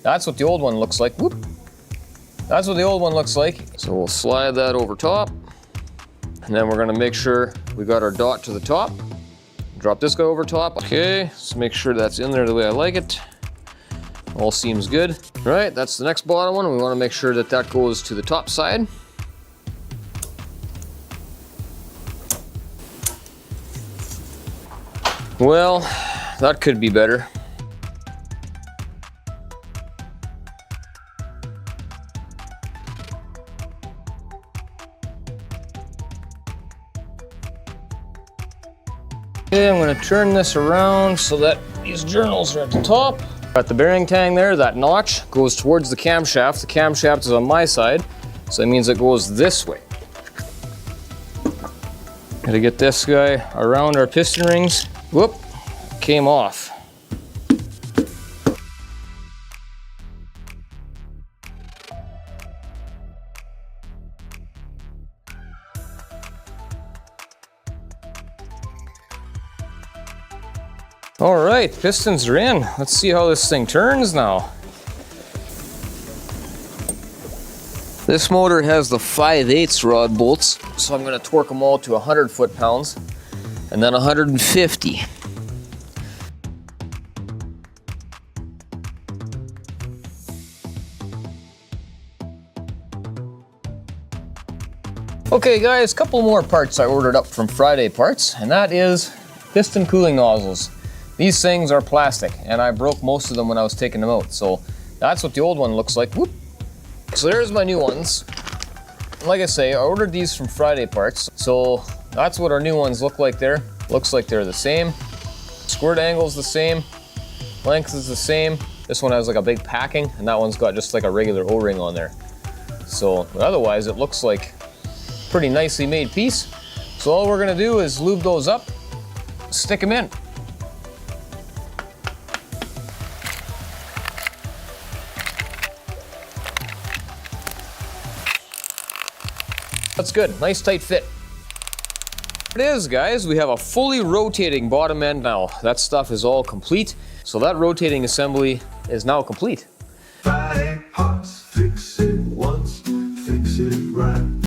That's what the old one looks like. Whoop. That's what the old one looks like. So we'll slide that over top. And then we're gonna make sure we got our dot to the top. Drop this guy over top. Okay, let's make sure that's in there the way I like it. All seems good. All right, that's the next bottom one. We wanna make sure that that goes to the top side. Well, that could be better. Okay, I'm going to turn this around so that these journals are at the top. Got the bearing tang there, that notch goes towards the camshaft. The camshaft is on my side, so that means it goes this way. Gotta get this guy around our piston rings. Whoop, came off. All right, pistons are in. Let's see how this thing turns now. This motor has the 5/8 rod bolts, so I'm gonna torque them all to 100 foot-pounds and then 150. Okay guys, a couple more parts I ordered up from Friday Parts, and that is piston cooling nozzles. These things are plastic, and I broke most of them when I was taking them out, so that's what the old one looks like. Whoop. So there's my new ones. Like I say, I ordered these from Friday Parts, so that's what our new ones look like there. Looks like they're the same. Squirt angle's the same. Length is the same. This one has like a big packing, and that one's got just like a regular O-ring on there. So, but otherwise it looks like a pretty nicely made piece. So all we're gonna do is lube those up, stick them in. That's good, nice tight fit. It is, guys, we have a fully rotating bottom end now. That stuff is all complete. So that rotating assembly is now complete.